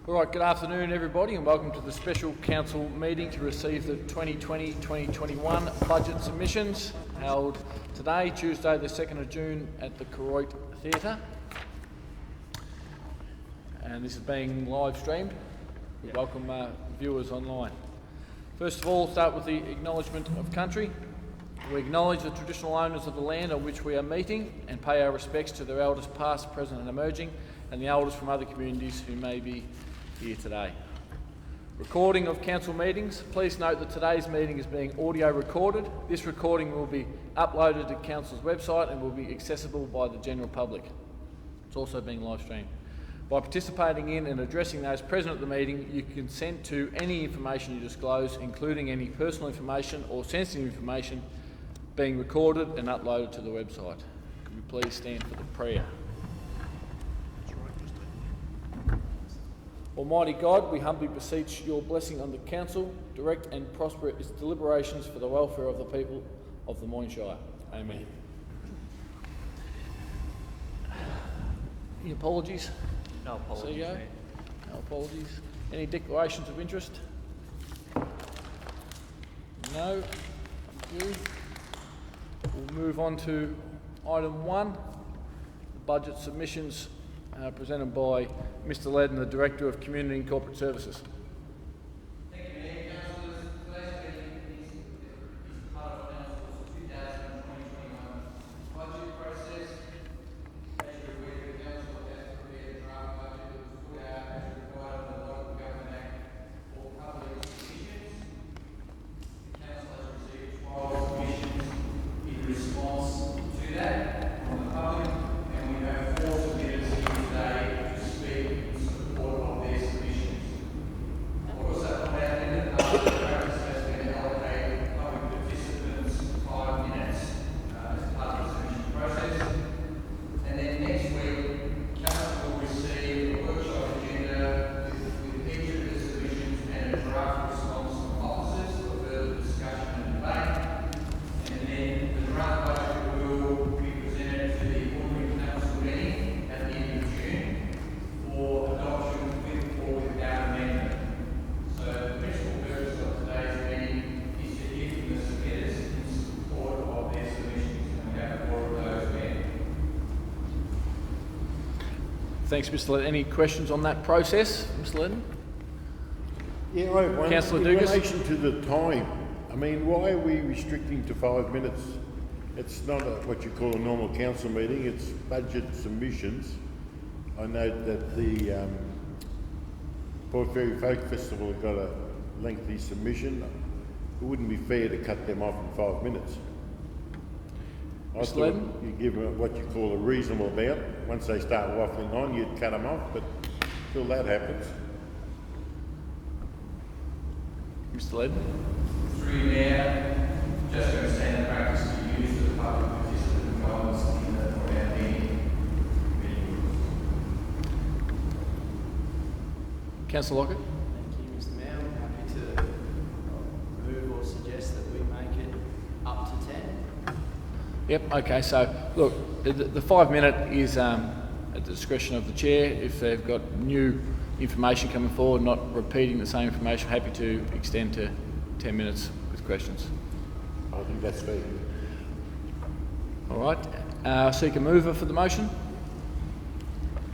All right, good afternoon everybody and welcome to the special council meeting to receive the 2020-2021 budget submissions held today, Tuesday the 2nd of June at the Koroit Theatre. And this is being live streamed. We welcome viewers online. First of all, start with the acknowledgement of country. We acknowledge the traditional owners of the land on which we are meeting and pay our respects to their elders past, present and emerging, and the elders from other communities who may be here today. Recording of council meetings. Please note that today's meeting is being audio recorded. This recording will be uploaded to council's website and will be accessible by the general public. It's also being live streamed. By participating in and addressing those present at the meeting, you consent to any information you disclose, including any personal information or sensitive information, being recorded and uploaded to the website. Could we please stand for the prayer? Almighty God, we humbly beseech your blessing on the council, direct and prosper its deliberations for the welfare of the people of the Moyne Shire. Amen. Any apologies? No apologies. CEO? No apologies. Any declarations of interest? No. Thank you. We'll move on to item 1, the budget submissions presented by Mr. Ledden, the Director of Community and Corporate Services. Thank you, Mayor. Councillors, today's meeting is part of Council's 2020-2021 budget process. As you're aware, the Council has prepared a draft budget that was put out as required under the Local Government Act for public submissions. The Council has received 12 submissions in response to that from the public, and we have 4 submitters here today to speak in support of their submissions. I'll also point out that the practice has been allocated public participants 5 minutes as part of the submission process. And then next week, Council will receive a workshop agenda with each of the submissions and a draft response from officers for further discussion and debate. And then the draft budget will be presented to the ordinary council meeting at the end of June for adoption with or without amendment. So the principal purpose of today's meeting is to hear from the submitters in support of their submissions, and we have 4 of those men. Thanks, Mr. Ledden. Any questions on that process, Mr. Ledden? Yeah, I have one. Councillor In Dugas? relation to the time, I mean, why are we restricting to 5 minutes? It's not what you call a normal council meeting, it's budget submissions. I note that the Port Fairy Folk Festival got a lengthy submission. It wouldn't be fair to cut them off in 5 minutes. I Mr. thought Ledden? you give them what you call a reasonable amount. Once they start waffling on, you'd cut them off, but till that happens. Mr. Ledden? Through Mayor, just going to stand the practice to use the public participant comments in the for our meeting. Councillor Lockett? Thank you, Mr. Mayor. I'm happy to move or suggest that we make it up to 10. Yep, okay, so look, the 5 minute is at the discretion of the chair. If they've got new information coming forward, not repeating the same information, happy to extend to 10 minutes with questions. I think that's fair. All right, seek a mover for the motion.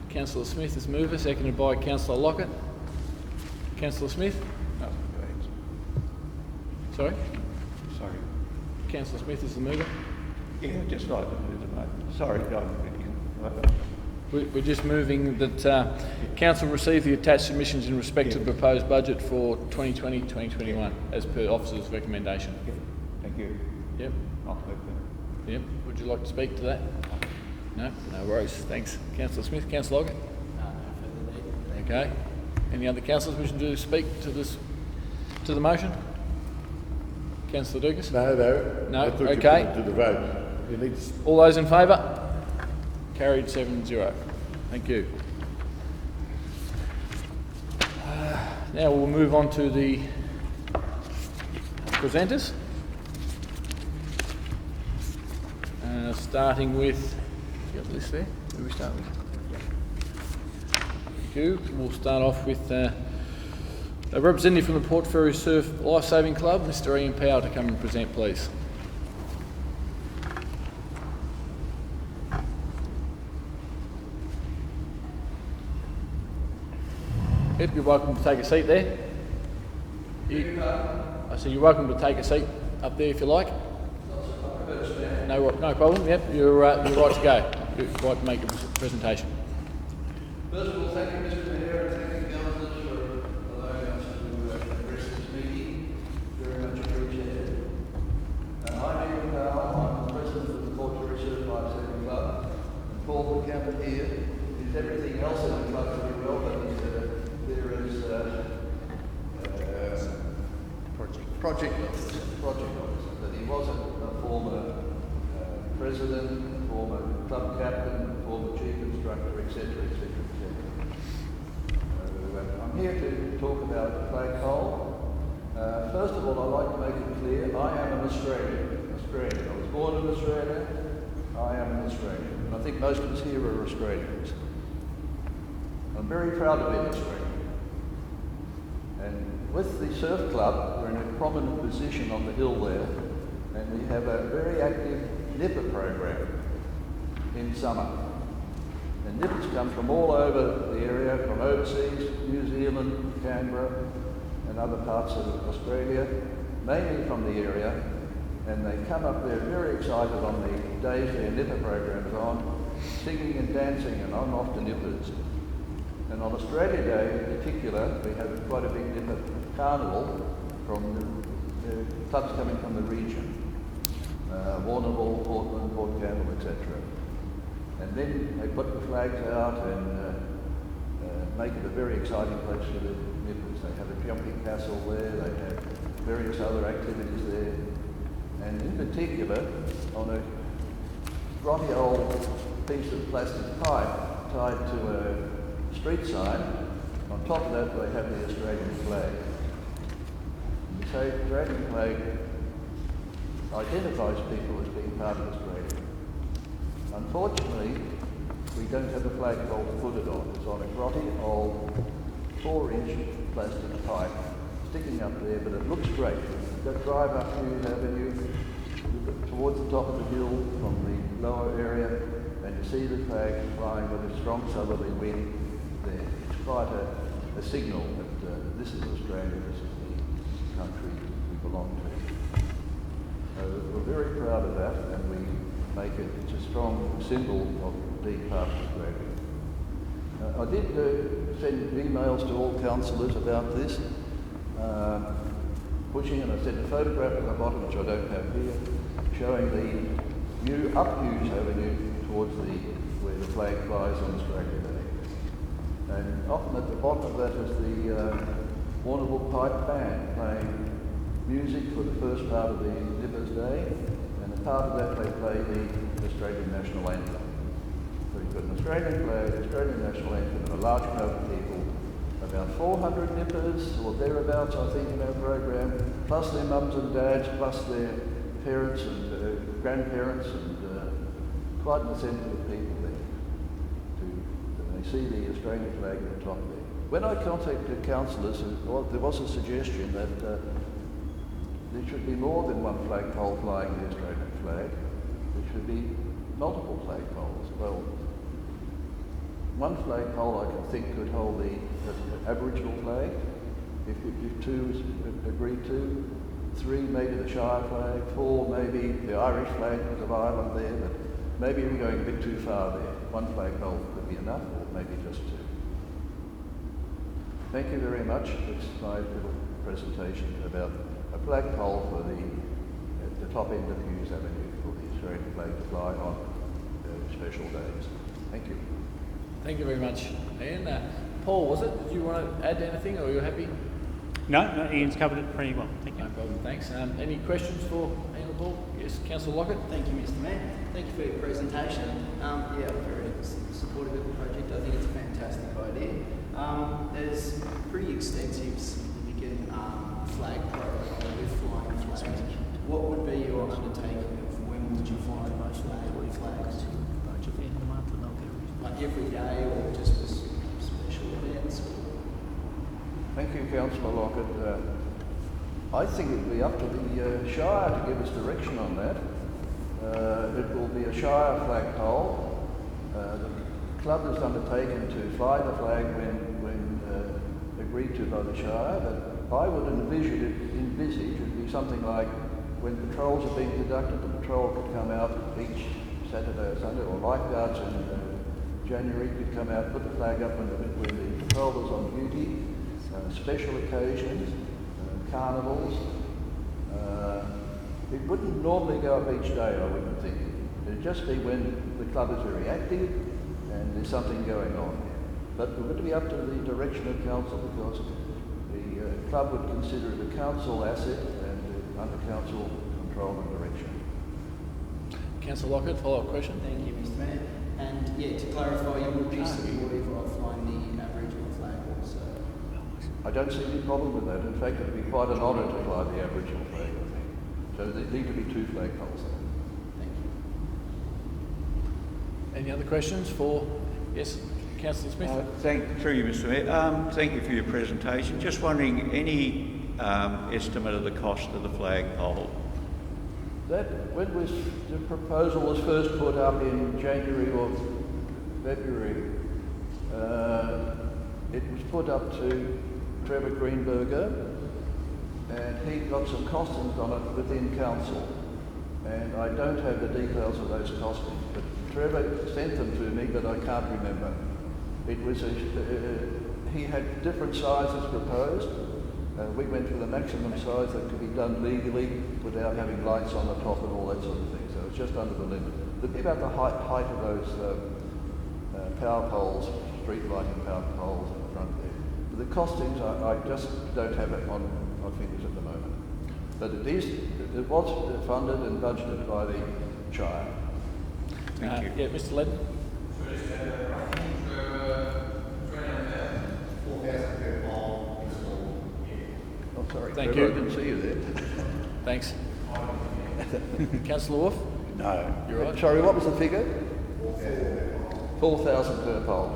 Councillor Smith is mover, seconded by Councillor Lockett. Councillor Smith? No, go ahead. Sorry? Sorry. Councillor Smith is the mover. Yeah, just like sorry, We're just moving that Council receive the attached submissions in respect to the proposed budget for 2020-2021 as per officer's recommendation. Thank you. Yep, Not open. yep. Would you like to speak to that? No? No worries. Thanks. Councillor Smith. Councillor Lockett? No further need. Okay. Any other councillors wishing to speak to the motion? Councillor Dugas? No. No, I thought you put okay. it to the vote. You need to All those in favour? Carried 7-0. Thank you. Now we'll move on to the presenters. Starting with, you got the list there? Who do we start with? Thank you. We'll start off with a representative from the Port Fairy Surf Lifesaving Club, Mr. Ian Power, to come and present, please. Yep, you're welcome to take a seat there. I say you're welcome to take a seat up there if you like. No problem. Yep, you're right to go. You're right to make a presentation. First of all, thank you, Mr. Mayor, and thank you, councillors, for allowing us to address this meeting. Very much appreciated. I'm Ian Power. I'm the president of the Port Fairy Surf Lifesaving Club. And Paul Campbell here is everything else in the club very well, but there is project officer, that he was a former president, former club captain, former chief instructor, etc., etc., etc. I'm here to talk about the flagpole. First of all, I'd like to make it clear, I am an Australian. I was born in Australia. I am an Australian. And I think most of us here are Australians. I'm very proud to be an Australian. And with the surf club, we're in a prominent position on the hill there, and we have a very active nipper program in summer. And nippers come from all over the area, from overseas, New Zealand, Canberra, and other parts of Australia, mainly from the area, and they come up there very excited on the days their nipper program's on, singing and dancing, and I'm off to nippers. And on Australia Day in particular, we have quite a big nipper carnival from the clubs coming from the region. Warrnambool, Portland, Port Campbell, etc. And then they put the flags out and make it a very exciting place for the nippers. They have a jumping castle there, they have various other activities there. And in particular, on a grotty old piece of plastic pipe tied to a street sign, on top of that they have the Australian flag. And the Australian flag identifies people as being part of Australia. Unfortunately, we don't have a flagpole to put it on. It's on a grotty old 4-inch plastic pipe sticking up there, but it looks great. You drive up Hughes Avenue towards the top of the hill from the lower area, and you see the flag flying with a strong southerly wind there. It's quite a signal that this is Australia, this is the country we belong to. We're very proud of that, and we make it a strong symbol of being part of Australia. I did send emails to all councillors about this, pushing, and I sent a photograph at the bottom, which I don't have here, showing the new up Hughes Avenue towards where the flag flies on Australia Day. And often at the bottom of that is the Warrnambool Pipe Band playing music for the first part of the Nippers Day, and a part of that they play the Australian National Anthem. So you've got an Australian flag, Australian National Anthem, and a large crowd of people, about 400 nippers or thereabouts I think in our program, plus their mums and dads, plus their parents and grandparents, and quite an assembly of people there. And they see the Australian flag at the top there. When I contacted councillors, there was a suggestion that there should be more than one flagpole flying the Australian flag. There should be multiple flagpoles. Well, one flagpole I can think could hold the Aboriginal flag, if two is agreed to. 3, maybe the Shire flag. 4, maybe the Irish flag of Ireland there, but maybe we're going a bit too far there. One flagpole could be enough, or maybe just 2. Thank you very much. That's my little presentation about a flagpole for at the top end of Hughes Avenue for the Australian flag to fly on special days. Thank you. Thank you very much, Ian. Paul, was it? Did you want to add anything, or are you happy? No, Ian's covered it pretty well. Thank you. No problem, thanks. Any questions for Ian or Paul? Yes, Councillor Lockett. Thank you, Mr. Mayor. Thank you for your presentation. I'm very supportive of the project. I think it's a fantastic idea. There's pretty extensive, significant flag protocol with flying flags. What would be your undertaking of when would you fly those flags? Like every day or just a special event? Thank you, Councillor Lockett. I think it would be up to the Shire to give us direction on that. It will be a Shire flagpole. The club has undertaken to fly the flag when agreed to by the Shire, but I would envisage it would be something like when patrols are being conducted, the patrol could come out each Saturday or Sunday, or lifeguards in January could come out, put the flag up when the patrol was on duty, special occasions, carnivals. It wouldn't normally go up each day, I wouldn't think. It'd just be when the club is very active and there's something going on. But it would be up to the direction of council, because the club would consider it a council asset and under council control and direction. Councillor Lockett, follow-up question. Thank you, Mr. Mayor. And yeah, to clarify, you would be supportive of flying the Aboriginal flag also? I don't see any problem with that. In fact, it would be quite an honour to fly the Aboriginal flag, I think. So there need to be 2 flagpoles there. Thank you. Any other questions for, yes, Councillor Smith? Through you, Mr. Mayor. Thank you for your presentation. Just wondering, any estimate of the cost of the flagpole? That, when the proposal was first put up in January or February, it was put up to Trevor Greenberger, and he got some costings on it within council. And I don't have the details of those costings, but Trevor sent them to me, but I can't remember. It was he had different sizes proposed. We went for the maximum size that could be done legally without having lights on the top and all that sort of thing. So it's just under the limit. It'd be about the height of those power poles, street lighting power poles in the front there. But the costings, I just don't have it on my fingers at the moment. But it was funded and budgeted by the Shire. Thank you. Yeah, Mr. Ledden. Oh, sorry, Thank Trevor, you. I didn't see you there. Thanks. Councillor Wolf? No. You're right. Sorry, what was the figure? 4,000 per pole.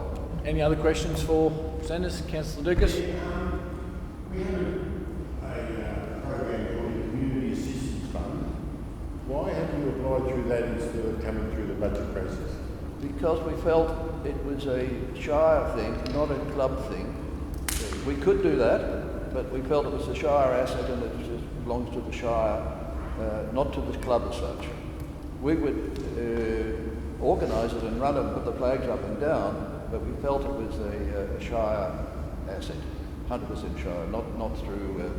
Any other questions for presenters? Councillor Dukas? We have a program called the Community Assistance Fund. Why have you applied through that instead of coming through the budget process? Because we felt it was a Shire thing, not a club thing. We could do that, but we felt it was a Shire asset and it just belongs to the Shire, not to the club as such. We would organise it and run it and put the flags up and down, but we felt it was a Shire asset, 100% Shire, not through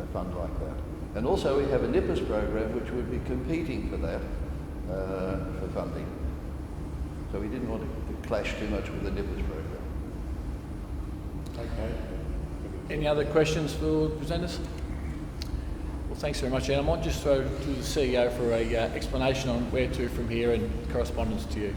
a fund like that. And also we have a NIPPERS program which would be competing for that, for funding. So we didn't want to clash too much with the NIPPERS program. Okay. Any other questions for presenters? Well, thanks very much, Anne. I might just throw to the CEO for a explanation on where to from here and correspondence to you.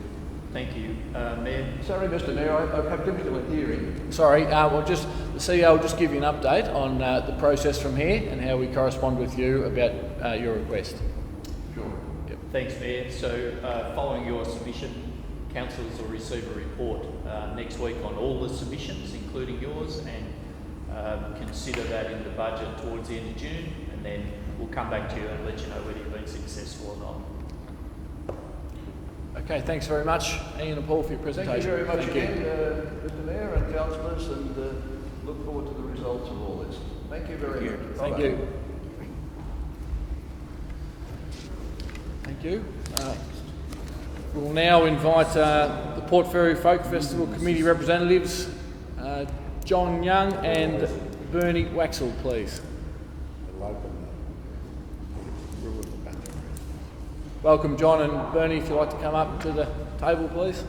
Thank you, Mayor. Sorry, Mr. Mayor, I have difficulty hearing. Sorry, well, just the CEO will just give you an update on the process from here and how we correspond with you about your request. Sure. Yep. Thanks, Mayor. So, following your submission, councillors will receive a report next week on all the submissions, including yours, and consider that in the budget towards the end of June, and then we'll come back to you and let you know whether you've been successful or not. Okay, thanks very much, Ian and Paul, for your presentation. Thank you very much Thank you. again, Mr. Mayor and councillors, and look forward to the results of all this. Thank you very much. Thank Bye-bye. you. Thank you. We'll now invite the Port Fairy Folk Festival Committee representatives, John Young and Bernie Waxel, please. Welcome, John and Bernie, if you'd like to come up to the table, please.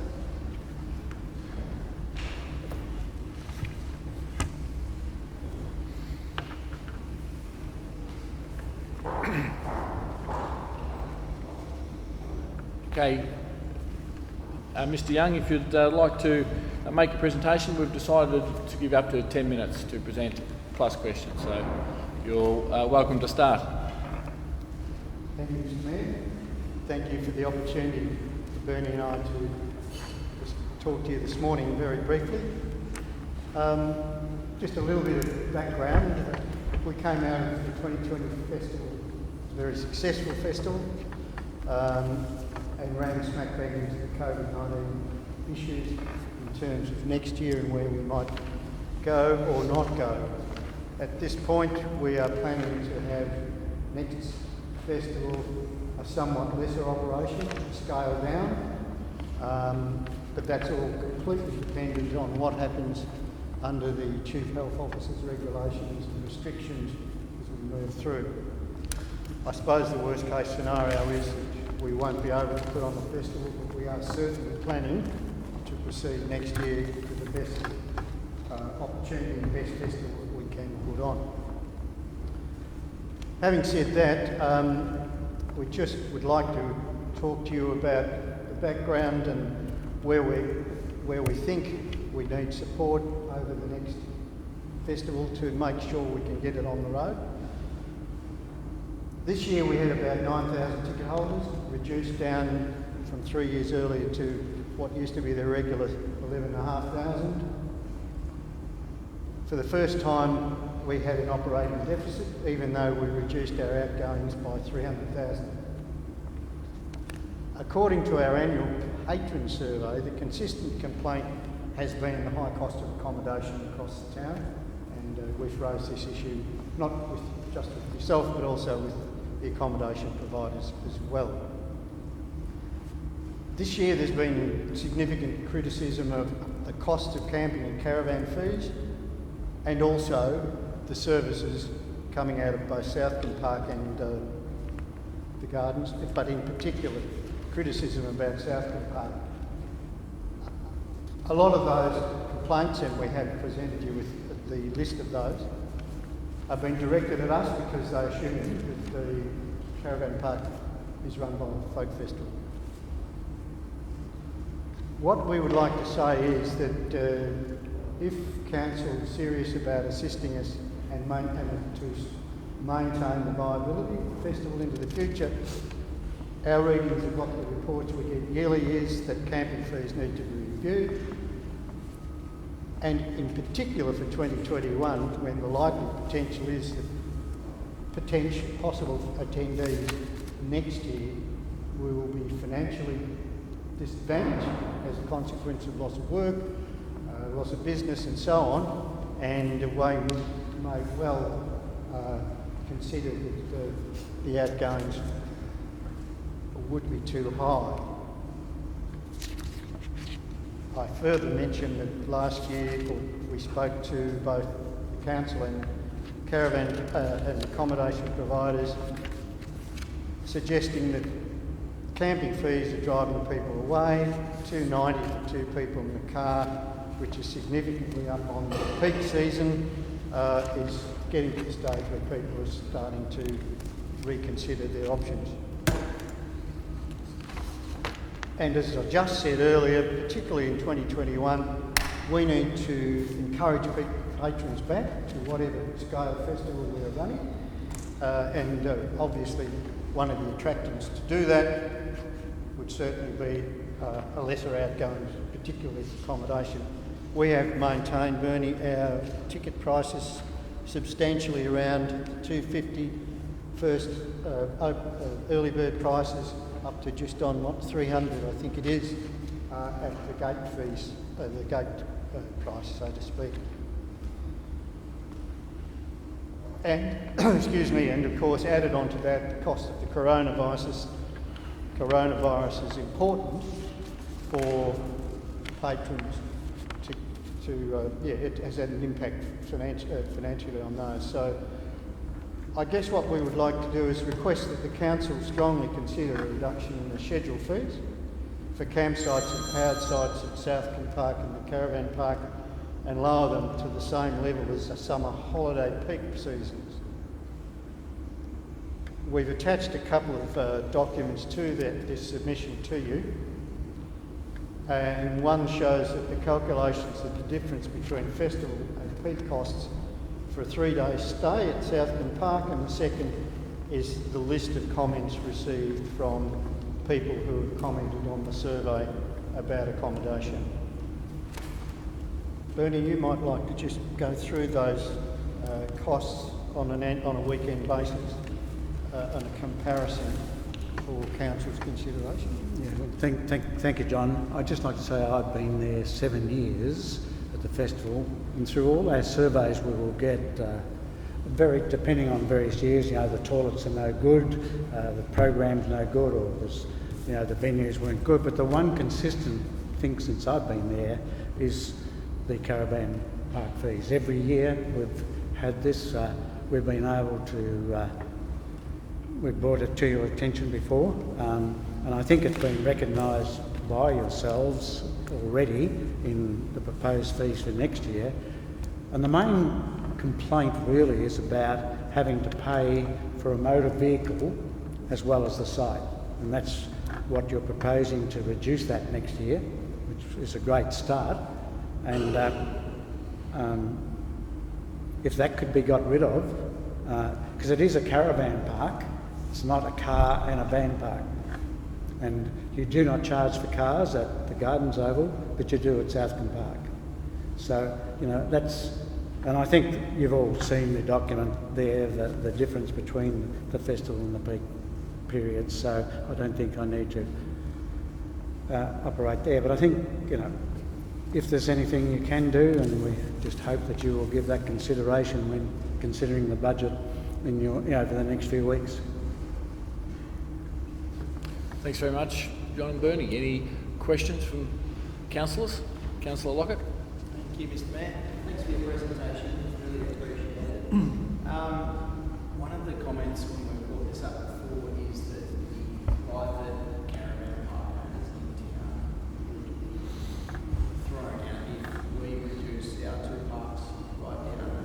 Okay, Mr. Young, if you'd like to make a presentation, we've decided to give up to 10 minutes to present plus questions, so you're welcome to start. Thank you, Mr. Mayor. Thank you for the opportunity for Bernie and I to just talk to you this morning very briefly. Just a little bit of background. We came out of the 2020 festival, a very successful festival, and ran smack bang into the COVID-19 issues in terms of next year and where we might go or not go. At this point, we are planning to have next festival a somewhat lesser operation, scaled down, but that's all completely dependent on what happens under the Chief Health Officer's regulations and restrictions as we move through. I suppose the worst case scenario is that we won't be able to put on the festival, but we are certainly planning to proceed next year with the best opportunity and best festival that we can put on. Having said that, we just would like to talk to you about the background and where we think we need support over the next festival to make sure we can get it on the road. This year we had about 9,000 ticket holders, reduced down from 3 years earlier to what used to be the regular 11,500. For the first time we had an operating deficit, even though we reduced our outgoings by 300,000. According to our annual patron survey, the consistent complaint has been the high cost of accommodation across the town, and we've raised this issue not just with yourself but also with the accommodation providers as well. This year there's been significant criticism of the cost of camping and caravan fees and also the services coming out of both Southland Park and the gardens, but in particular criticism about Southland Park. A lot of those complaints, and we have presented you with the list of those, have been directed at us because they assume that the caravan park is run by the Folk Festival. What we would like to say is that if Council is serious about assisting us and to maintain the viability of the festival into the future, our readings of what the reports we get yearly is that camping fees need to be reviewed, and in particular for 2021, when the likely potential is that possible attendees next year we will be financially disadvantaged as a consequence of loss of work, loss of business and so on, and we may well consider that the outgoings would be too high. I further mentioned that last year we spoke to both the council and caravan and accommodation providers, suggesting that camping fees are driving people away. $2.90 for 2 people in the car, which is significantly up on the peak season, is getting to the stage where people are starting to reconsider their options. And as I just said earlier, particularly in 2021, we need to encourage patrons back to whatever scale festival we're running. Obviously, one of the attractants to do that would certainly be a lesser outgoings, particularly accommodation. We have maintained, Bernie, our ticket prices substantially around $250 first early bird prices, up to just on $300, I think it is, at the gate fees, the gate price, so to speak. And excuse me, and of course, added onto that, the cost of the coronavirus is important for patrons. It has had an impact financially on those. So I guess what we would like to do is request that the council strongly consider a reduction in the schedule fees for campsites and powered sites at Southland Park and the Caravan Park, and lower them to the same level as the summer holiday peak seasons. We've attached a couple of documents to this submission to you, and one shows that the calculations of the difference between festival and peak costs for a 3-day stay at Southland Park, and the second is the list of comments received from people who have commented on the survey about accommodation. Bernie, you might like to just go through those costs on a weekend basis on a comparison for council's consideration. Yeah, well, thank you, John. I'd just like to say I've been there 7 years at the festival, and through all our surveys we will get depending on various years, the toilets are no good, the program's no good, or the venues weren't good, but the one consistent thing since I've been there is the caravan park fees. Every year we've had this, we've been able to, we've brought it to your attention before, and I think it's been recognised by yourselves already in the proposed fees for next year. And the main complaint really is about having to pay for a motor vehicle as well as the site, and that's what you're proposing, to reduce that next year, which is a great start. And if that could be got rid of, because it is a caravan park, it's not a car and a van park. And you do not charge for cars at the Gardens Oval, but you do at Southcombe Park. So, that's, and I think you've all seen the document there, the difference between the festival and the peak periods, so I don't think I need to operate there. But I think, if there's anything you can do, and we just hope that you will give that consideration when considering the budget in your, over the next few weeks. Thanks very much, John and Bernie. Any questions from councillors? Councillor Lockett. Thank you, Mr. Mayor. Thanks for your presentation. Really appreciate it. One of the comments when we brought this up before is that the private caravan park owners need to be thrown out. If we reduce our two parks right down,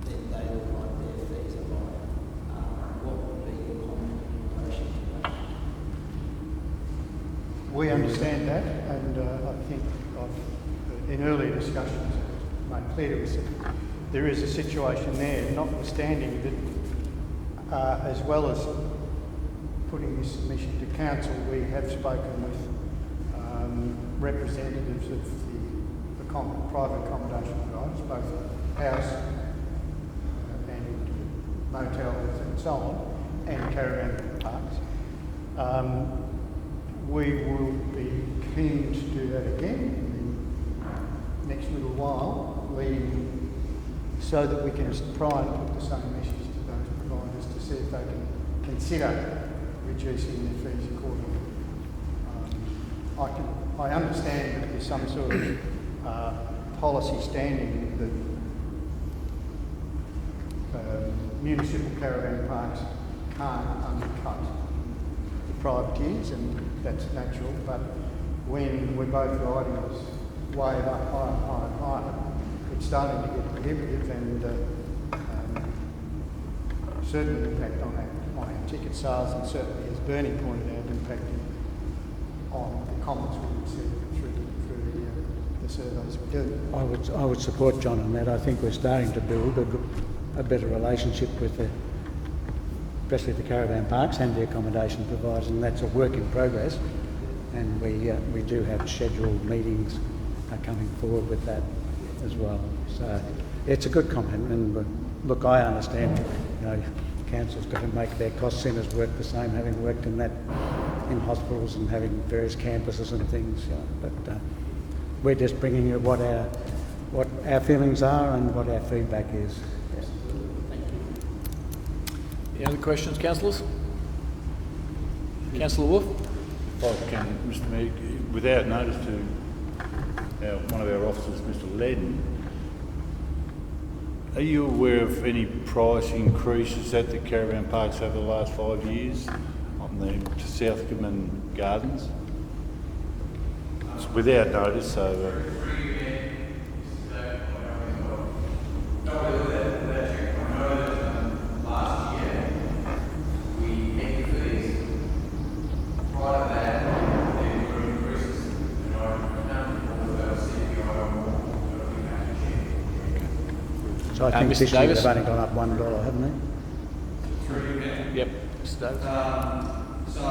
then they will write their fees a lot. What would be your comment in relation to that? We understand that, and I think in earlier discussions made clear to us that there is a situation there, notwithstanding that as well as putting this submission to council, we have spoken with representatives of the private accommodation providers, both house and motels and so on, and caravan parks. We will be keen to do that again in the next little while, so that we can try and put the same message to those providers to see if they can consider reducing their fees accordingly. I understand that there's some sort of policy standing that municipal caravan parks can't undercut the privateers, and that's natural, but when we're both riding this wave up higher, it's starting to get prohibitive, and certainly impact on our ticket sales, and certainly, as Bernie pointed out, impacting on the comments we receive through the surveys we do. I would support John on that. I think we're starting to build a better relationship with especially the caravan parks and the accommodation providers, and that's a work in progress. And we do have scheduled meetings coming forward with that as well. So it's a good comment, and look, I understand, council's got to make their cost centres work the same, having worked in hospitals and having various campuses and things. But we're just bringing you what our feelings are and what our feedback is. Any other questions, councillors? Councillor Wolf. If I can, Mr. Mayor, without notice to one of our officers, Mr. Ledden, are you aware of any price increases at the caravan parks over the last 5 years on the Southcombe and Gardens? It's without notice, so... So I think Mr. this year Davis. they've only gone up $1, haven't they? Yep. Mr. Davis. So,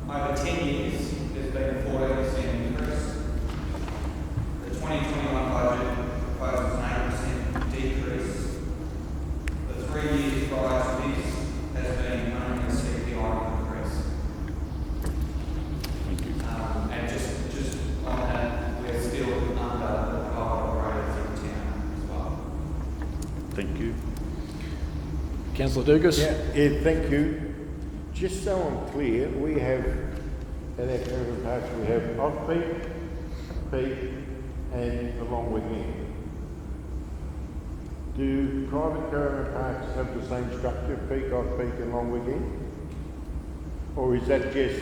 over 10 years, there's been a 14% increase. The 2021 budget proposes an 8% decrease. The 3 years prior to this has been only a CPI increase. Thank you. And just on that, we're still under the private operators in town as well. Thank you. Councillor Dugas? Yeah, thank you. Just so I'm clear, we have, at our caravan parks, we have off-peak, peak, and the long weekend. Do private caravan parks have the same structure, peak, off-peak, and long weekend? Or is that just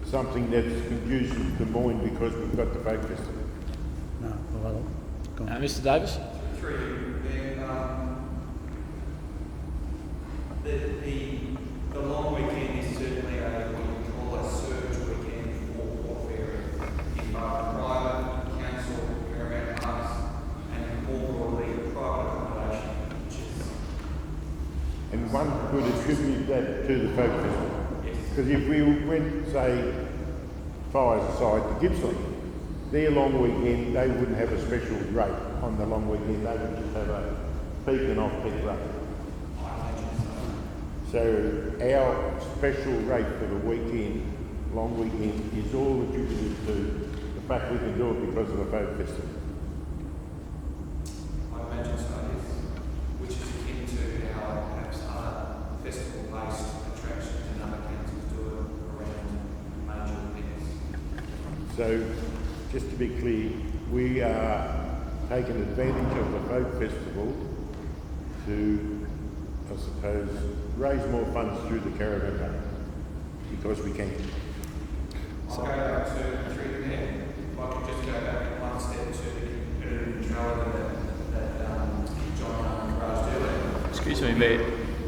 something that's conducive to Moyne because we've got the folk festival? No, well, go on. Mr Davis? The long weekend is certainly a what you call a surge weekend for warfare in both private, council, caravan parks, and more broadly private accommodation, which is And one could attribute that to the folk festival. Because if we went, say, fires aside to Gippsland, their long weekend, they wouldn't have a special rate on the long weekend, they would just have a peak and off-peak rate. So our special rate for the weekend, long weekend, is all attributed to the fact we can do it because of the folk festival. I imagine so, yes, which is akin to how perhaps other festival-based attractions and other councils do it around major events. So, just to be clear, we are taking advantage of the folk festival to, I suppose, raise more funds through the caravan park, because we can. I'll go back to through the mayor. If I could just go back one step to the competitive neutrality that John raised earlier. Excuse me, Mayor,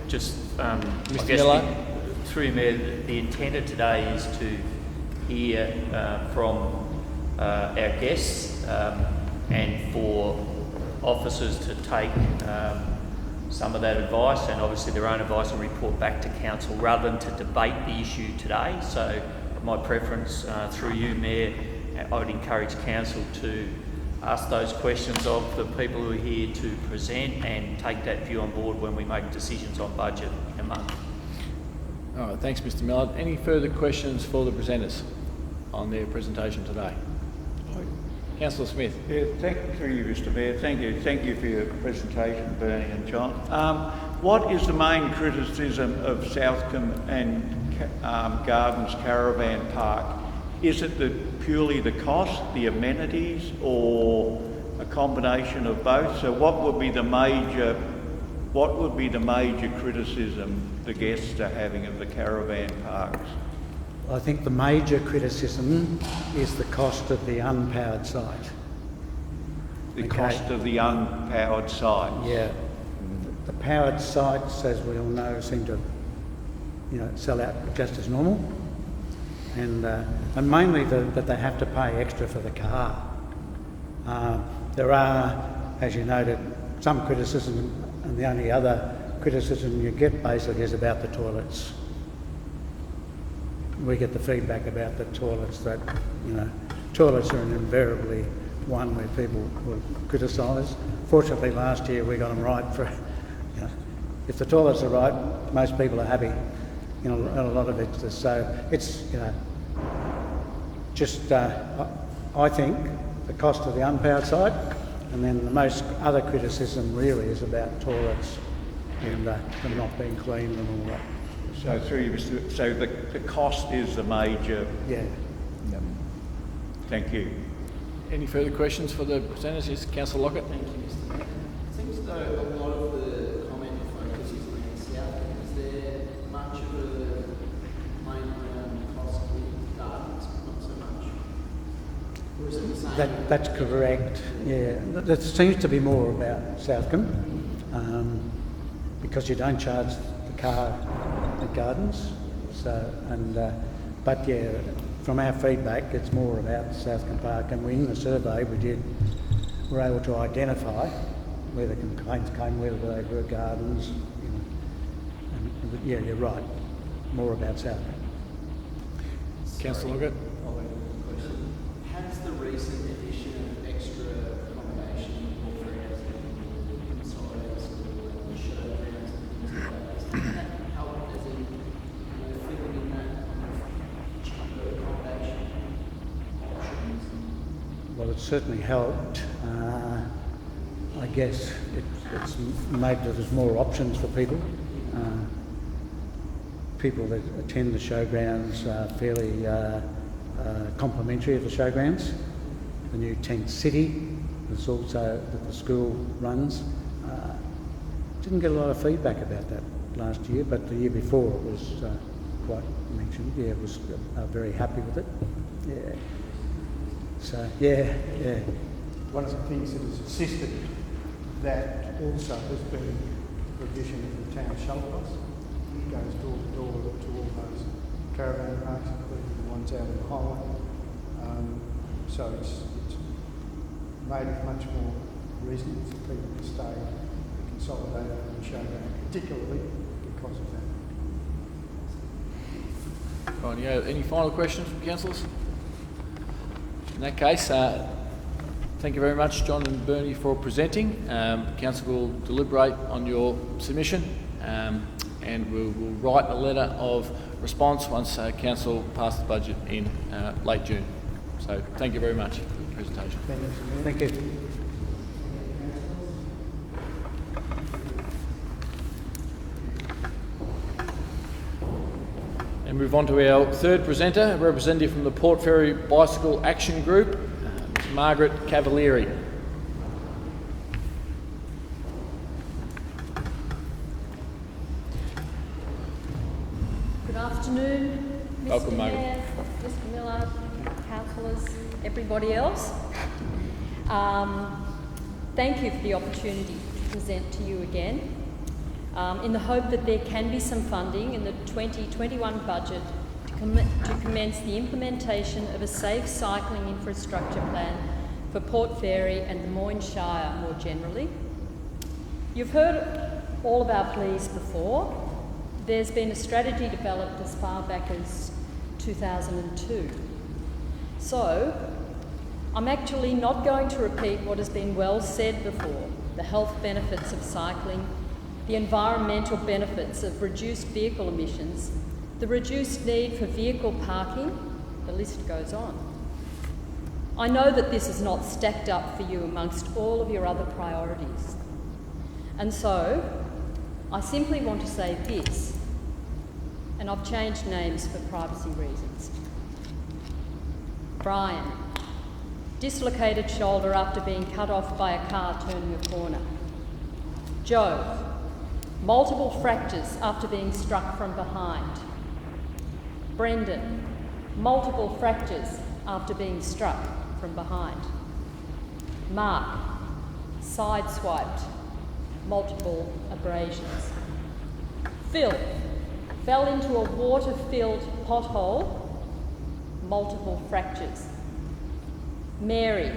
just, I Mr. guess, Miller? through you, Mayor, the intent of today is to hear from our guests and for officers to take some of that advice and obviously their own advice and report back to council rather than to debate the issue today. So my preference through you, Mayor, I would encourage council to ask those questions of the people who are here to present and take that view on board when we make decisions on budget in a month. All right, thanks Mr Millard. Any further questions for the presenters on their presentation today? Councillor Smith. Yeah, thank you, Mr. Mayor. Thank you for your presentation, Bernie and John. What is the main criticism of Southcombe and Gardens Caravan Park? Is it purely the cost, the amenities, or a combination of both? So, what would be the major criticism the guests are having of the caravan parks? I think the major criticism is the cost of the unpowered site. The cost of the unpowered sites? Yeah. The powered sites, as we all know, seem to, sell out just as normal. And mainly that they have to pay extra for the car. There are, as you noted, some criticism, and the only other criticism you get basically is about the toilets. We get the feedback about the toilets that, toilets are invariably one where people will criticise. Fortunately, last year we got them right for, if the toilets are right, most people are happy. A lot of it. So it's, I think the cost of the unpowered site, and then the most other criticism really is about toilets and them not being cleaned and all that. So so the cost is the major. Yeah. Yep. Thank you. Any further questions for the presenters? Yes, Councillor Lockett. Thank you, Mr. Mayor. It seems as though a lot of the comment or focus is around Southcombe. Is there much of a main cost with Gardens? Not so much. Or is it the same? That's correct. Yeah, that seems to be more about Southcombe because you don't charge the car at Gardens. So but yeah, from our feedback, it's more about Southcombe Park. And in the survey we were able to identify where the complaints came, whether they were Gardens. And yeah, you're right. More about Southcombe. Councillor Lockett. Has the recent addition of extra certainly helped. I guess it's made that there's more options for people. People that attend the showgrounds are fairly complimentary of the showgrounds. The new tent city is also that the school runs. Didn't get a lot of feedback about that last year, but the year before it was quite mentioned. Yeah, was very happy with it. Yeah. So yeah. One of the things that has assisted that also has been provision of the town shuttle bus. It goes door to door to all those caravan parks, including the ones out on the highway. So it's made it much more reasonable for people to stay and consolidate on the showground, particularly because of that. Right, yeah, any final questions from councillors? In that case, thank you very much, John and Bernie, for presenting. Council will deliberate on your submission and we'll write a letter of response once Council passes the budget in late June. So thank you very much for the presentation. Thank you. Thank you. And move on to our third presenter, a representative from the Port Fairy Bicycle Action Group, Margaret Cavalieri. Good afternoon, Mr. Welcome, Margaret. Mayor, Mr. Miller, councillors, everybody else. Thank you for the opportunity to present to you again, in the hope that there can be some funding in the 2021 budget to commence the implementation of a safe cycling infrastructure plan for Port Fairy and the Moyne Shire more generally. You've heard all of our pleas before. There's been a strategy developed as far back as 2002. So, I'm actually not going to repeat what has been well said before: the health benefits of cycling, the environmental benefits of reduced vehicle emissions, the reduced need for vehicle parking, the list goes on. I know that this is not stacked up for you amongst all of your other priorities. And so, I simply want to say this, and I've changed names for privacy reasons. Brian, dislocated shoulder after being cut off by a car turning a corner. Joe, multiple fractures after being struck from behind. Brendan, multiple fractures after being struck from behind. Mark, sideswiped, multiple abrasions. Phil, fell into a water-filled pothole, multiple fractures. Mary,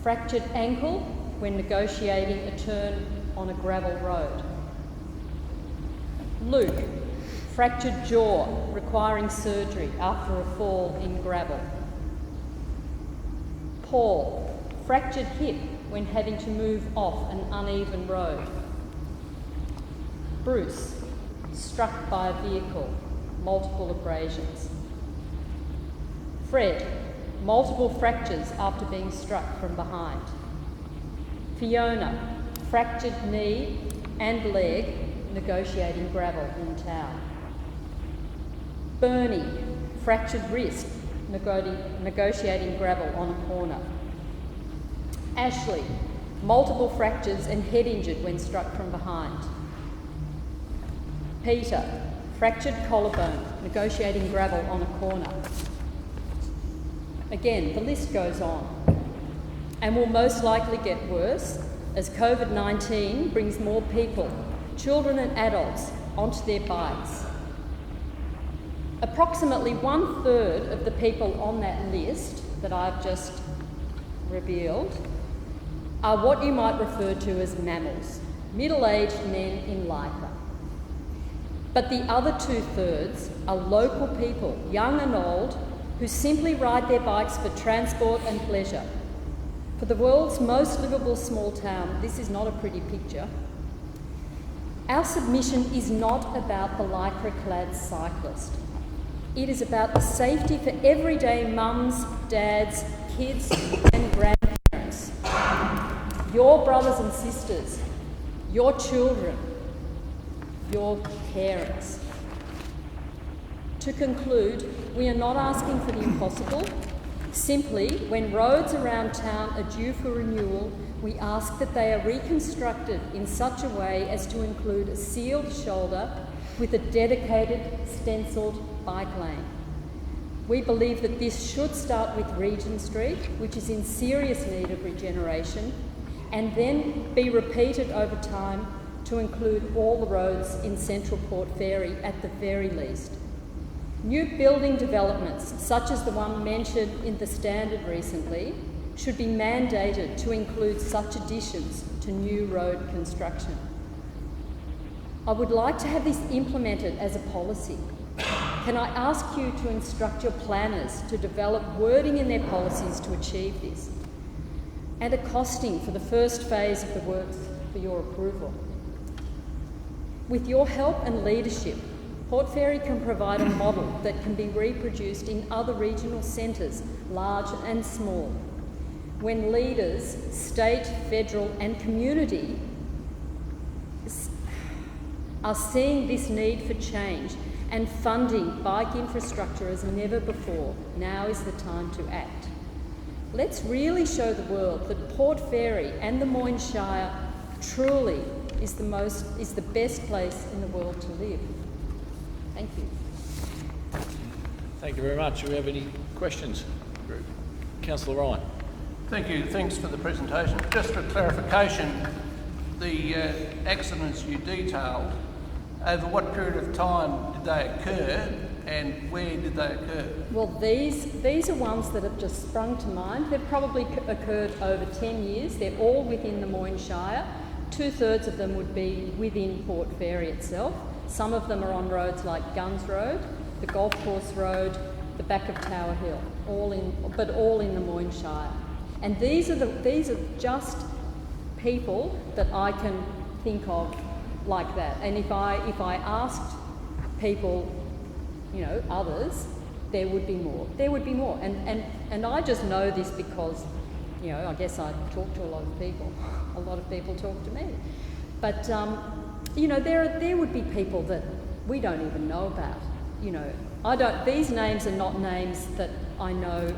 fractured ankle when negotiating a turn on a gravel road. Luke, fractured jaw requiring surgery after a fall in gravel. Paul, fractured hip when having to move off an uneven road. Bruce, struck by a vehicle, multiple abrasions. Fred, multiple fractures after being struck from behind. Fiona, fractured knee and leg negotiating gravel in town. Bernie, fractured wrist negotiating gravel on a corner. Ashley, multiple fractures and head injured when struck from behind. Peter, fractured collarbone negotiating gravel on a corner. Again, the list goes on and will most likely get worse as COVID-19 brings more people, children and adults, onto their bikes. Approximately 1/3 of the people on that list that I've just revealed are what you might refer to as mammals, middle-aged men in lycra. But the other 2/3 are local people, young and old, who simply ride their bikes for transport and pleasure. For the world's most livable small town, this is not a pretty picture. Our submission is not about the lycra-clad cyclist. It is about the safety for everyday mums, dads, kids and grandparents your brothers and sisters, your children, your parents. To conclude, we are not asking for the impossible. Simply, when roads around town are due for renewal, we ask that they are reconstructed in such a way as to include a sealed shoulder with a dedicated stencilled bike lane. We believe that this should start with Regent Street, which is in serious need of regeneration, and then be repeated over time to include all the roads in Central Port Fairy at the very least. New building developments, such as the one mentioned in the Standard recently, should be mandated to include such additions to new road construction. I would like to have this implemented as a policy. Can I ask you to instruct your planners to develop wording in their policies to achieve this? And a costing for the first phase of the works for your approval. With your help and leadership, Port Fairy can provide a model that can be reproduced in other regional centres, large and small. When leaders, state, federal and community are seeing this need for change and funding bike infrastructure as never before, now is the time to act. Let's really show the world that Port Fairy and the Moyne Shire truly is the best place in the world to live. Thank you. Thank you very much. Do we have any questions? Councillor Ryan. Thank you. Thanks for the presentation. Just for clarification, the accidents you detailed, over what period of time did they occur and where did they occur? Well, these are ones that have just sprung to mind. They've probably occurred over 10 years. They're all within the Moyne Shire. 2/3 of them would be within Port Fairy itself. Some of them are on roads like Guns Road, the Golf Course Road, the back of Tower Hill, all in the Moyne Shire. And these are just people that I can think of like that. And if I asked people, others, there would be more. There would be more. And I just know this because, I guess I talk to a lot of people. A lot of people talk to me. But there would be people that we don't even know about. These names are not names that I know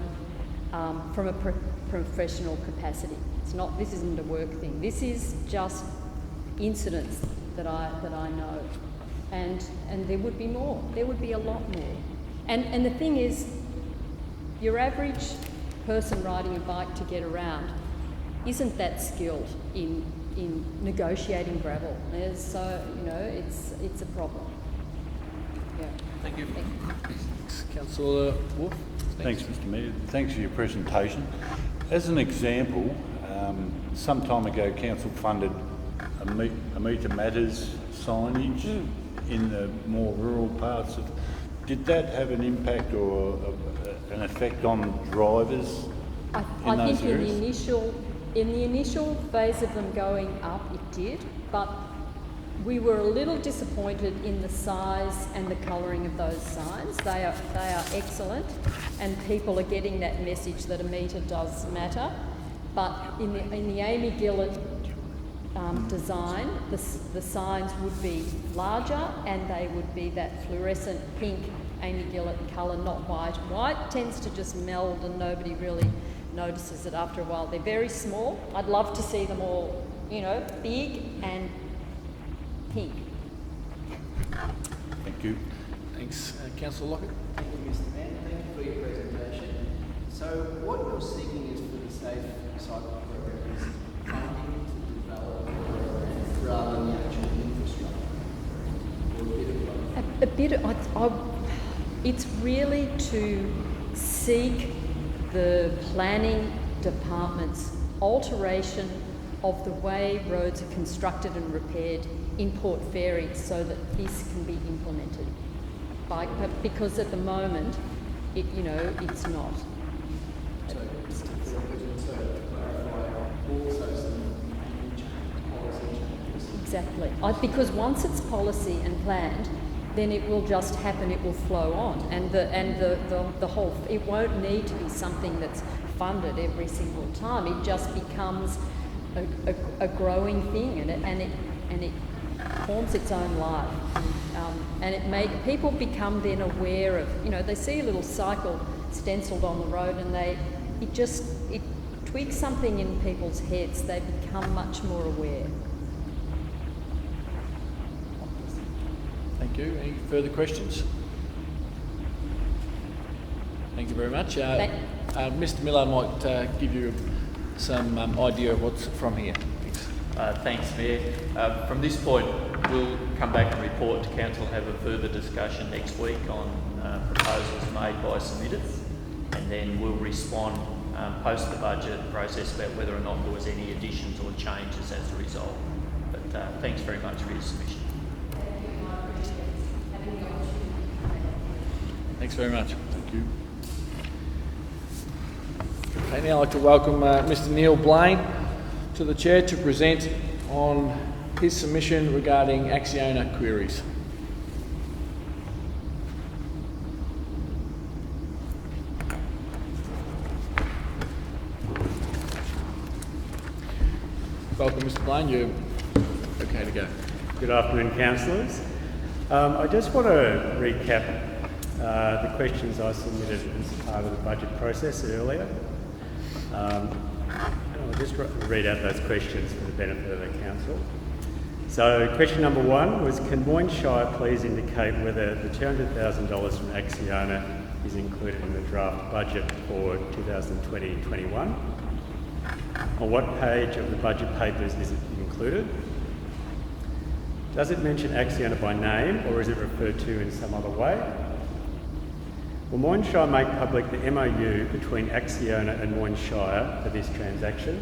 from a professional capacity. This isn't a work thing. This is just incidents that I know. And there would be more. There would be a lot more. And the thing is, your average person riding a bike to get around isn't that skilled in negotiating gravel. So it's a problem. Yeah. Thank you. Councillor Wolf. Thanks, Mr. Mayor. Thanks for your presentation. As an example, some time ago, council funded a Meter Matters signage in the more rural parts of. Did that have an impact or an effect on drivers in those areas? In the initial phase of them going up, it did, but we were a little disappointed in the size and the colouring of those signs. They are excellent, and people are getting that message that a metre does matter. But in the Amy Gillett design, the signs would be larger and they would be that fluorescent pink Amy Gillett colour, not white. White tends to just meld and nobody really notices it after a while. They're very small. I'd love to see them all, big and pink. Thank you. Thanks. Councillor Lockett. Thank you, Mr. Mayor. Thank you for your presentation. So what you're seeking is for the Safe Cycle Program is funding to develop programs rather than the actual infrastructure, or a bit of both? It's really to seek the planning department's alteration of the way roads are constructed and repaired in Port Fairy so that this can be implemented. Because at the moment, it's not. So to clarify, also some policy changes. Exactly. Because once it's policy and planned, then it will just happen, it will flow on. And the whole, it won't need to be something that's funded every single time. It just becomes a growing thing, and it forms its own life, and people become then aware of, they see a little cycle stenciled on the road, and it twigs something in people's heads. They become much more aware. Thank you. Any further questions? Thank you very much. Mr. Miller might give you some idea of what's from here. Thanks. Thanks, Mayor. From this point, we'll come back and report to Council and have a further discussion next week on proposals made by submitters, and then we'll respond post the budget process about whether or not there was any additions or changes as a result. But thanks very much for your submission. Thanks very much. Thank you. Okay, now I'd like to welcome Mr. Neil Blain to the chair to present on his submission regarding Acciona queries. Welcome, Mr. Blain. You're okay to go. Good afternoon, councillors. I just want to recap the questions I submitted as part of the budget process earlier. I'll just read out those questions for the benefit of the council. So question number 1 was, can Moyne Shire please indicate whether the $200,000 from Acciona is included in the draft budget for 2020-21? On what page of the budget papers is it included? Does it mention Acciona by name, or is it referred to in some other way? Will Moyne Shire make public the MOU between Acciona and Moyne Shire for this transaction?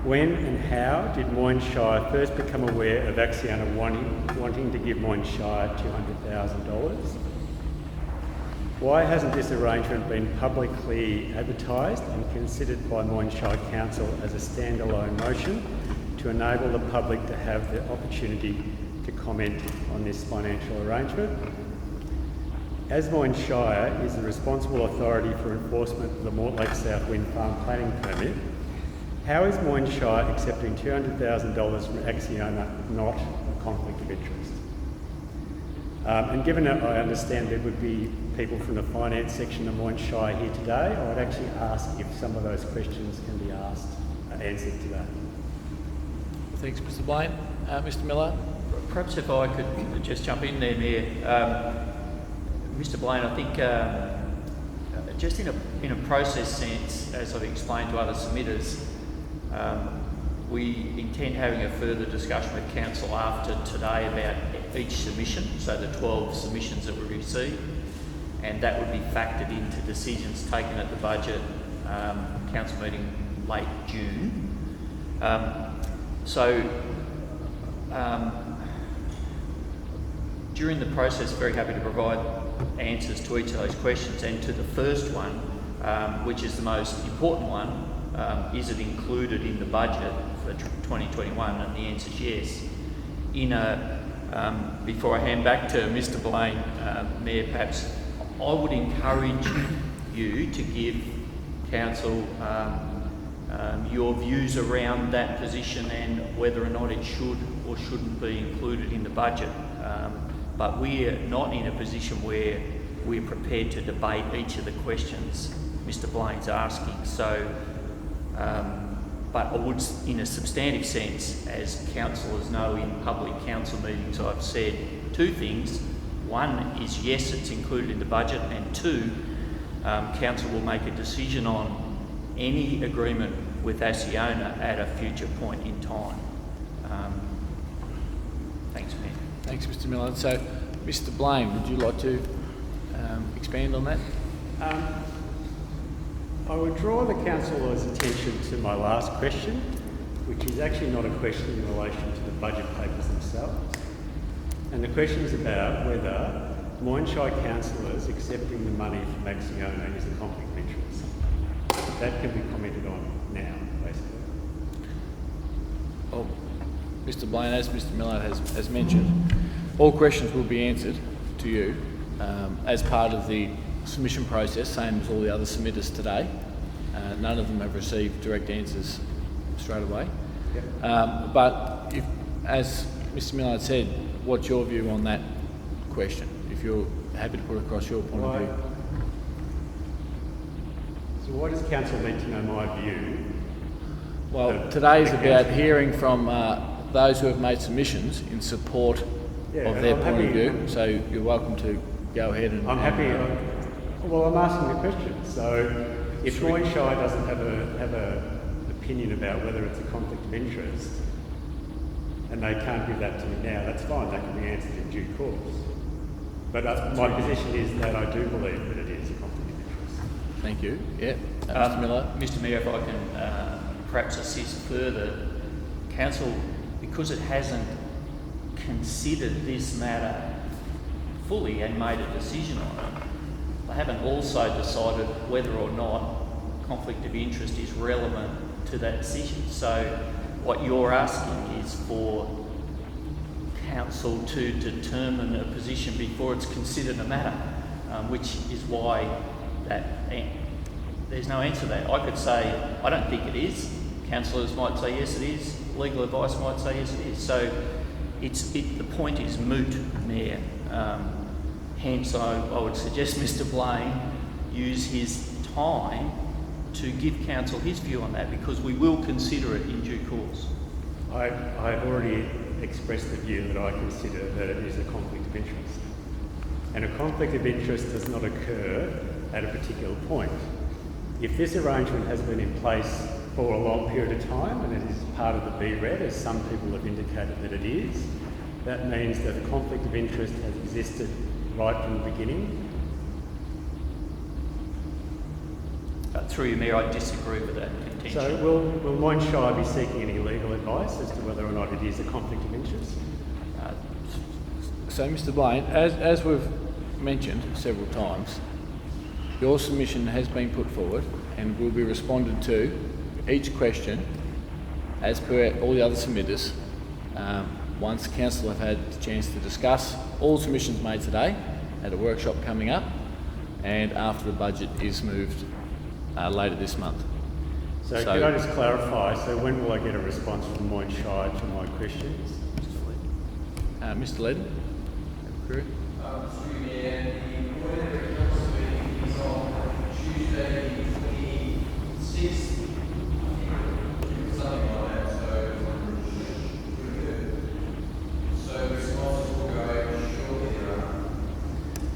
When and how did Moyne Shire first become aware of Acciona wanting to give Moyne Shire $200,000? Why hasn't this arrangement been publicly advertised and considered by Moyne Shire Council as a standalone motion to enable the public to have the opportunity to comment on this financial arrangement? As Moyne Shire is the responsible authority for enforcement of the Mortlake South Wind Farm planning permit, how is Moyne Shire accepting $200,000 from Acciona not a conflict of interest? And given that I understand there would be people from the finance section of Moyne Shire here today, I would actually ask if some of those questions can be answered today. Thanks, Mr. Blain. Mr. Miller? Perhaps if I could just jump in there, Mayor. Mr. Blain, I think just in a process sense, as I've explained to other submitters, we intend having a further discussion with Council after today about each submission, so the 12 submissions that we received, and that would be factored into decisions taken at the budget Council meeting late June. During the process, very happy to provide answers to each of those questions, and to the first one, which is the most important one, is it included in the budget for 2021? And the answer is yes. Before I hand back to Mr. Blain, Mayor, perhaps I would encourage you to give Council your views around that position and whether or not it should or shouldn't be included in the budget. But we're not in a position where we're prepared to debate each of the questions Mr. Blain's asking. So, but I would, in a substantive sense, as councillors know, in public council meetings, I've said two things. One is yes, it's included in the budget, and two, council will make a decision on any agreement with Acciona at a future point in time. Thanks, Mayor. Thanks, Mr. Miller. So, Mr. Blain, would you like to expand on that? I would draw the councillor's attention to my last question, which is actually not a question in relation to the budget papers themselves. And the question is about whether Moyne Shire councillors accepting the money from Acciona is a conflict of interest. That can be commented on now, basically. Well, Mr. Blain, as Mr. Miller has mentioned, all questions will be answered to you as part of the submission process, same as all the other submitters today. None of them have received direct answers straight away. But if, as Mr. Millard said, what's your view on that question? If you're happy to put across your point of view. So why does council need to know my view? Well, today's about hearing from those who have made submissions in support of their point of view. So you're welcome to go ahead and... I'm happy. Well, I'm asking the question. So if Moyshire doesn't have an opinion about whether it's a conflict of interest, and they can't give that to me now, that's fine. That can be answered in due course. But my position is that I do believe that it is a conflict of interest. Thank you. Yeah. Mr. Miller. Mr. Mayor, if I can perhaps assist further, Council, because it hasn't considered this matter fully and made a decision on it, they haven't also decided whether or not conflict of interest is relevant to that decision. So what you're asking is for Council to determine a position before it's considered a matter, which is why there's no answer to that. I could say, I don't think it is. Councillors might say, yes, it is. Legal advice might say, yes, it is. So the point is moot, Mayor. Hence, I would suggest Mr. Blaine use his time to give Council his view on that, because we will consider it in due course. I've already expressed the view that I consider that it is a conflict of interest. And a conflict of interest does not occur at a particular point. If this arrangement has been in place for a long period of time and it is part of the BRED, as some people have indicated that it is, that means that a conflict of interest has existed right from the beginning. Through you, Mayor, I disagree with that contention. So will Moyshire be seeking any legal advice as to whether or not it is a conflict of interest? So, Mr. Blaine, as we've mentioned several times, your submission has been put forward and will be responded to each question as per all the other submitters once Council have had the chance to discuss all submissions made today at a workshop coming up and after the budget is moved later this month. So can I just clarify, so when will I get a response from Moyshire to my questions? Mr. Ledden? Through Mayor, the order of council meeting is on Tuesday the 26th. Something like that, so responses will go shortly thereafter.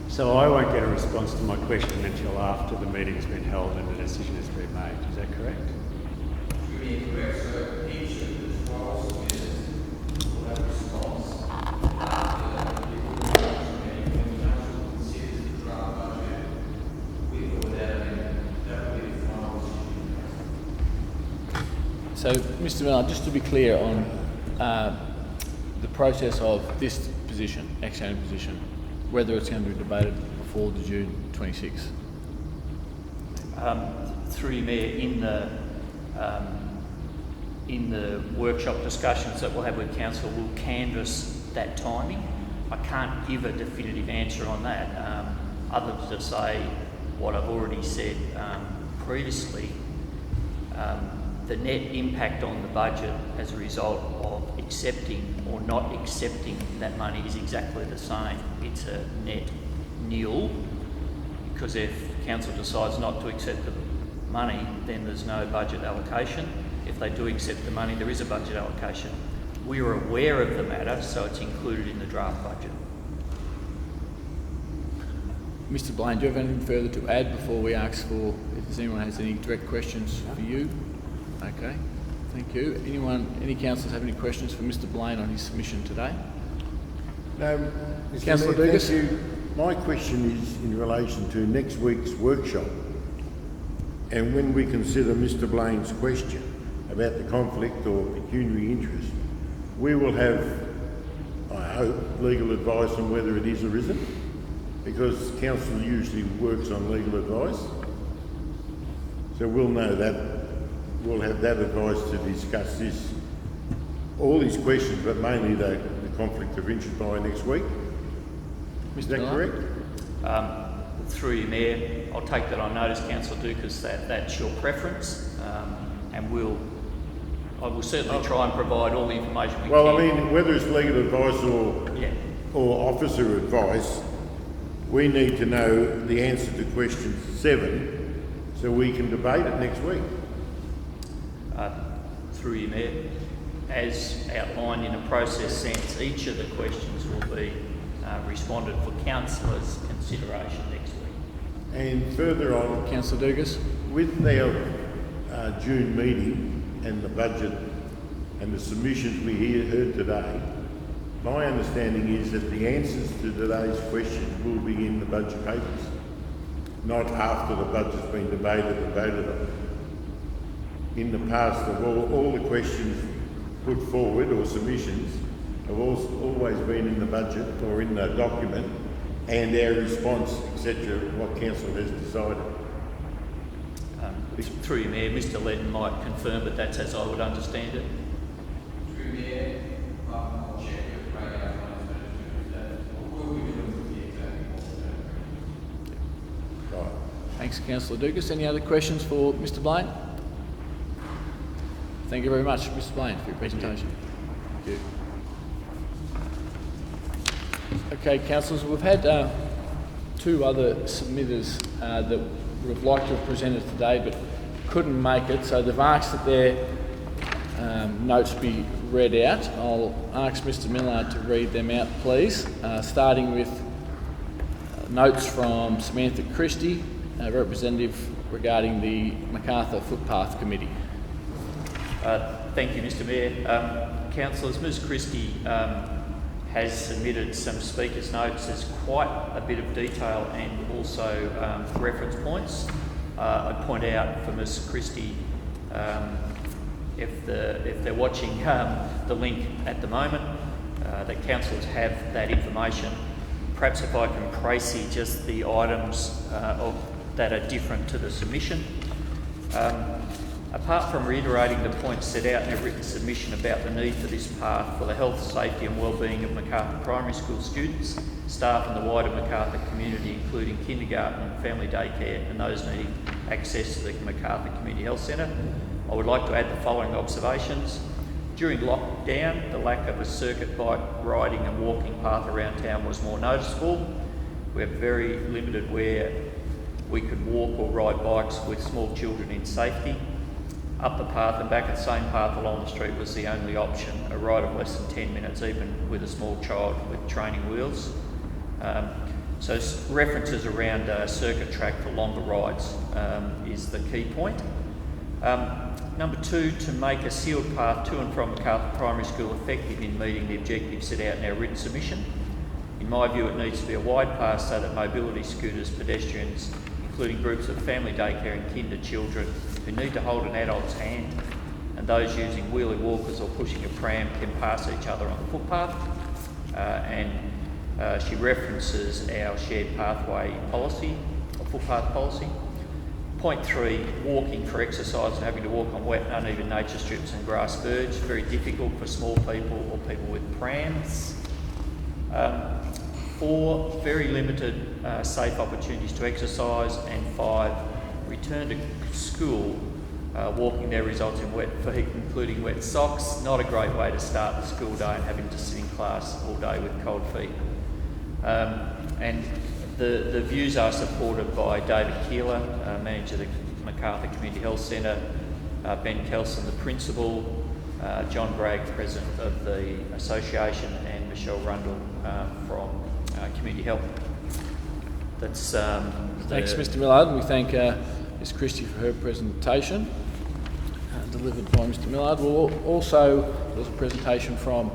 So I won't get a response to my question until after the meeting's been held and the decision has been made, is that correct? Should be incorrect, so each of the 12 submitters will have a response after the council meeting when the council considers the draft budget with or without amendment. That will be the final decision. So, Mr. Miller, just to be clear on the process of this position, ex-ante position, whether it's going to be debated before the June 26th. Through you, Mayor, in the workshop discussions that we'll have with Council, we'll canvass that timing. I can't give a definitive answer on that, other than to say what I've already said previously. The net impact on the budget as a result of accepting or not accepting that money is exactly the same. It's a net nil, because if Council decides not to accept the money, then there's no budget allocation. If they do accept the money, there is a budget allocation. We are aware of the matter, so it's included in the draft budget. Mr. Blaine, do you have anything further to add before we ask for if anyone has any direct questions for you? Okay, thank you. Any councillors have any questions for Mr. Blaine on his submission today? No, Councillor Mayor, Dugas? thank you. My question is in relation to next week's workshop, and when we consider Mr. Blaine's question about the conflict or pecuniary interest, we will have, I hope, legal advice on whether it is or isn't, because council usually works on legal advice. So we'll know that. We'll have that advice to discuss this, all these questions, but mainly the conflict of interest by next week. Is that correct? Through you, Mayor, I'll take that on notice, Councillor Dukas, that's your preference, and we'll I will certainly try and provide all the information we Well, can. I mean, whether it's legal advice Yeah. or officer advice, we need to know the answer to question 7 so we can debate it next week. Through you, Mayor, as outlined in a process sense, each of the questions will be responded for councillors' consideration next week. And further on, Councillor Dugas. with their June meeting and the budget and the submissions we heard today, my understanding is that the answers to today's questions will be in the budget papers, not after the budget's been debated and voted on. In the past, of all the questions put forward or submissions have always been in the budget or in the document, and our response, etc., what council has decided. Through you, Mayor, Mr. Ledden might confirm, but that's as I would understand it. Through Mayor, I'll check with Craig our finance manager. We'll be doing the exact Right. Thanks, Councillor Dugas. Any other questions for Mr. Blaine? Thank you very much, Mr. Blaine, for your presentation. Thank you. Okay, councillors, we've had 2 other submitters that would have liked to have presented today but couldn't make it, so they've asked that their notes be read out. I'll ask Mr. Millard to read them out, please, starting with notes from Samantha Christie, representative regarding the MacArthur Footpath Committee. Thank you, Mr. Mayor. Councillors, Ms. Christie has submitted some speakers' notes. There's quite a bit of detail and also reference points. I'd point out for Ms. Christie, if they're watching the link at the moment, that councillors have that information. Perhaps if I can précis just the items that are different to the submission. Apart from reiterating the points set out in a written submission about the need for this path for the health, safety and wellbeing of MacArthur Primary School students, staff and the wider MacArthur community, including kindergarten, family daycare and those needing access to the MacArthur Community Health Centre, I would like to add the following observations. During lockdown, the lack of a circuit bike riding and walking path around town was more noticeable. We have very limited where we could walk or ride bikes with small children in safety. Up the path and back at the same path along the street was the only option, a ride of less than 10 minutes, even with a small child with training wheels. So references around a circuit track for longer rides is the key point. Number 2, to make a sealed path to and from MacArthur Primary School effective in meeting the objectives set out in our written submission. In my view, it needs to be a wide path so that mobility scooters, pedestrians, including groups of family daycare and kinder children who need to hold an adult's hand, and those using wheelie walkers or pushing a pram can pass each other on the footpath. She references our shared pathway policy, or footpath policy. Point 3, walking for exercise and having to walk on wet, uneven nature strips and grass verge, very difficult for small people or people with prams. 4, very limited safe opportunities to exercise, and 5, return to school, walking there results in wet feet, including wet socks. Not a great way to start the school day and having to sit in class all day with cold feet. And the views are supported by David Keeler, manager of the MacArthur Community Health Centre, Ben Kelson, the principal, John Bragg, president of the association, and Michelle Rundle from Community Health. That's Thanks, Mr. Millard, and we thank Ms. Christie for her presentation, delivered by Mr. Millard. There's a presentation from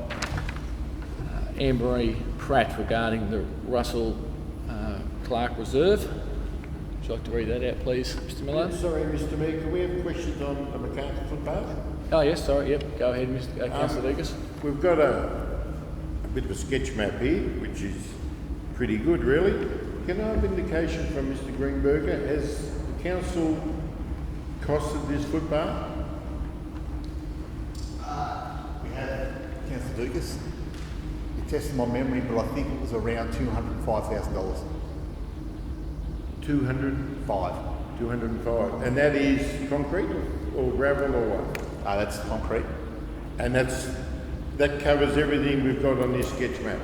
Anne-Marie Pratt regarding the Russell Clark Reserve. Would you like to read that out, please, Mr. Millard? Sorry, Mr. Mayor, can we have questions on the MacArthur footpath? Oh, yes, sorry, yep. Go ahead, Mr. Councillor Dugas. We've got a bit of a sketch map here, which is pretty good, really. Can I have indication from Mr. Greenberger? Has the council costed this footpath? We have, Councillor Dugas. You're testing my memory, but I think it was around $205,000. 205. 205. And that is concrete or gravel or what? That's concrete. And that covers everything we've got on this sketch map,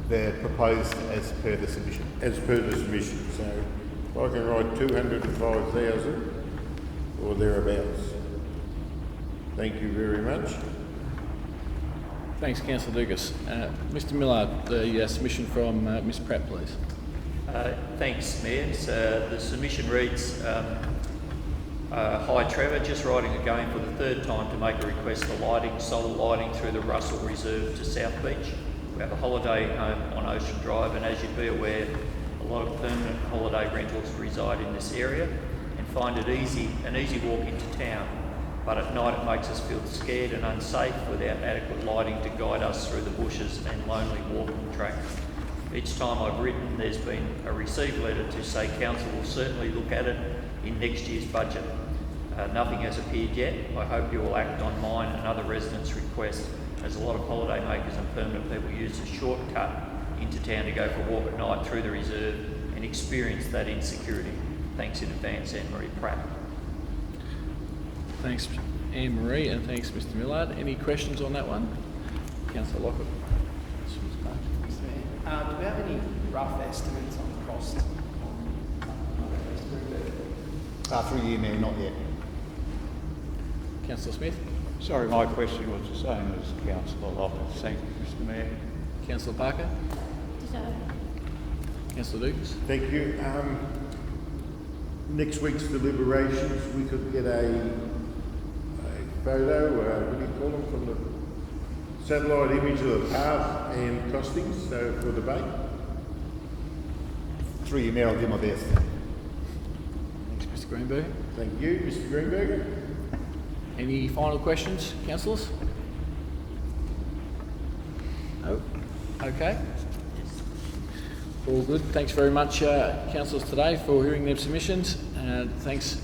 They're proposed as per the submission. as per the submission. So if I can write 205,000 or thereabouts. Thank you very much. Thanks, Councillor Dugas. Mr Millard, the submission from Ms Pratt, please. Thanks, Mayor. The submission reads, Hi Trevor, just writing again for the third time to make a request for lighting, solar lighting through the Russell Reserve to South Beach. We have a holiday home on Ocean Drive, and as you'd be aware, a lot of permanent holiday rentals reside in this area and find it an easy walk into town. But at night it makes us feel scared and unsafe without adequate lighting to guide us through the bushes and lonely walking track. Each time I've written, there's been a received letter to say council will certainly look at it in next year's budget. Nothing has appeared yet. I hope you will act on mine and other residents' requests, as a lot of holiday makers and permanent people use a shortcut into town to go for a walk at night through the reserve and experience that insecurity. Thanks in advance, Anne-Marie Pratt. Thanks, Anne-Marie, and thanks, Mr Millard. Any questions on that one? Councillor Lockwood. Do we have any rough estimates on the cost? 3 year, Mayor, not yet. Councillor Smith. Sorry, my question was the same as Councillor Lockwood. Thank you, Mr Mayor. Councillor Parker. Councillor Dugas. Thank you. Next week's deliberations, we could get a photo, what do you call them, from the satellite image of the path and costings, so for debate. 3 year, Mayor, I'll do my best. Thanks, Mr Greenberg. Thank you, Mr Greenberg. Any final questions, councillors? No? Okay. All good. Thanks very much, councillors, today for hearing their submissions. And thanks,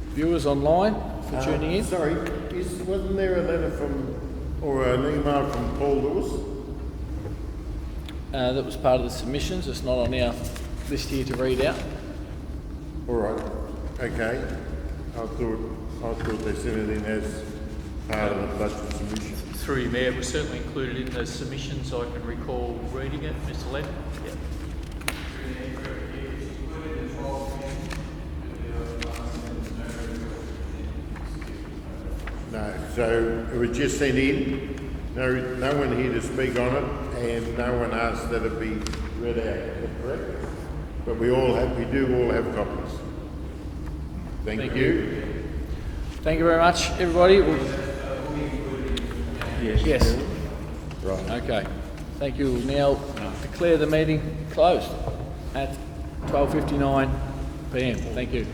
viewers online, for tuning in. Sorry, wasn't there a letter from, or an email from Paul Lewis? That was part of the submissions. It's not on our list here to read out. All right. Okay. I thought they sent it in as part of the budget submission. Through you, Mayor, it was certainly included in those submissions. I can recall reading it, Mr Levin. Yeah. No, so it was just sent in, no one here to speak on it, and no one asked that it be read out, is that correct? But we do all have copies. Thank you. Thank you very much, everybody. Yes. Right. Okay. Thank you. We'll now declare the meeting closed at 12:59 p.m. Thank you.